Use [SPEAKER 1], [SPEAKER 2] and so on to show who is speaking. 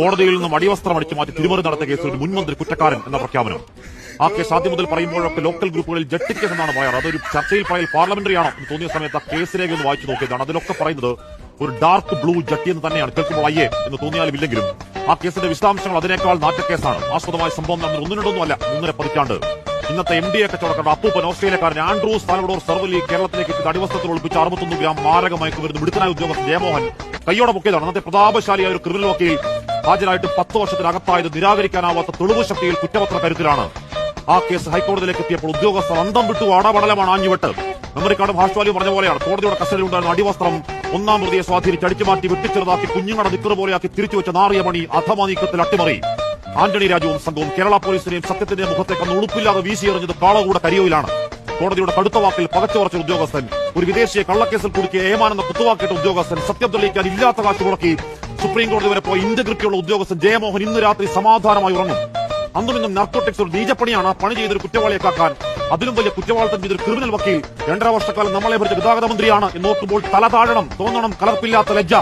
[SPEAKER 1] കോടതിയിൽ നിന്നും അടിവസ്ത്രം അടിച്ചു മാറ്റി തിരിമറി നടത്തിയ കേസിൽ ഒരു മുൻമന്ത്രി കുറ്റക്കാരൻ എന്ന പ്രഖ്യാപനം. ആ കേസ് ആദ്യം മുതൽ പറയുമ്പോഴൊക്കെ ലോക്കൽ ഗ്രൂപ്പുകളിൽ ജഡ്ജി കേസ് എന്നാണ് പറയാറ്. അതൊരു ചർച്ചയിൽ പറയൽ പാർലമെന്ററി ആണോ എന്ന് തോന്നിയ സമയത്ത് ആ കേസ് രേഖ ഒന്ന് വായിച്ചു നോക്കിയതാണ്. അതിലൊക്കെ പറയുന്നത് ഒരു ഡാർക്ക് ബ്ലൂ ജട്ടി എന്ന് തന്നെയാണ്. കേൾക്കുമ്പോൾ അയ്യേ എന്ന് തോന്നിയാലും ഇല്ലെങ്കിലും ആ കേസിന്റെ വിശദാംശങ്ങൾ അതിനേക്കാൾ നാറ്റക്കേസാണ്. ആസ്പദമായ സംഭവം നടന്നത് ഒന്നിനൊന്നുമല്ല, 3.5 പതിറ്റാണ്ട്. ഇന്നത്തെ MDA കച്ചവടക്കാരുടെ അപ്പൂപ്പൻ ഓസ്ട്രേലിയക്കാരൻ ആൻഡ്രൂസ് സാൽവഡോർ സെർവലി കേരളത്തിലേക്ക് എത്തിയ അടിവസ്ത്രത്തിൽ ഒളിപ്പിച്ച 61 ഗ്രാം മാരക മയക്കുമരുന്ന് മിടുക്കനായ ഉദ്യോഗസ്ഥൻ ജയമോഹൻ കൈയോടെ പൊക്കിയതാണ്. അന്നത്തെ പ്രതാപശാലിയായ ഒരു ക്രിമിനൽ വക്കീൽ ഹാജരായിട്ട് 10 വർഷത്തിനകത്തായത് നിരാകരിക്കാനാവാത്ത തെളിവ് ശക്തിയിൽ കുറ്റപത്ര കരുത്തിലാണ്. ആ കേസ് ഹൈക്കോടതിയിലേക്ക് എത്തിയപ്പോൾ ഉദ്യോഗസ്ഥർ അന്തം വിട്ടു അടപടലമാണ് ആഞ്ഞുവിട്ട്. മെമ്മറി കാർഡും ഹാഷ്വാലിയും പറഞ്ഞ പോലെയാണ്. കോടതിയുടെ കസ്റ്റഡിയിലുണ്ടായിരുന്ന അടിവസ്ത്രം ഒന്നാം പ്രതിയെ സ്വാധീനിച്ച് അടിച്ചുമാറ്റി വെട്ടിച്ചെറുതാക്കി കുഞ്ഞുങ്ങളുടെ നിക്കറ് പോലെയാക്കി തിരിച്ചുവെച്ച നാറിയ പണി അധമ നീക്കത്തിൽ അട്ടിമറി. ആന്റണി രാജുവും സംഘവും കേരള പോലീസിനെയും സത്യത്തിന്റെ മുഖത്തേക്ക് അന്ന് ഉളുപ്പില്ലാതെ വീശിയെറിഞ്ഞത് കാളകൂടെ കരിയോയിലാണ്. കോടതിയുടെ കടുത്ത വാക്കിൽ പകച്ചുപറച്ച ഉദ്യോഗസ്ഥൻ, ഒരു വിദേശിയെ കള്ളക്കേസിൽ കുടുക്കിയ ഏമാനെന്ന കുത്തുവാക്കിട്ട ഉദ്യോഗസ്ഥൻ, സത്യം തെളിയിക്കാൻ ഇല്ലാത്ത കാശ് മുടക്കി സുപ്രീം കോടതി വരെ പോയി ഇന്റഗ്രിറ്റിയുള്ള ഉദ്യോഗസ്ഥൻ ജയമോഹൻ ഇന്ന് രാത്രി സമാധാനമായി ഉറങ്ങും. അന്നും ഇന്നും നാർക്കോട്ടിക്സ് ഒരു നീചപ്പണിയാണ്. പണി ചെയ്തൊരു കുറ്റവാളിയെ കാക്കാൻ അതിലും വലിയ കുറ്റവാളിത്തം ചെയ്തൊരു ക്രിമിനൽ വക്കീൽ 2.5 വർഷക്കാലം നമ്മളെ ഭരിച്ച ഗതാഗത മന്ത്രിയാണ് എന്നോർക്കുമ്പോൾ തല താഴണം, തോന്നണം കലർപ്പില്ലാത്ത ലജ്ജ.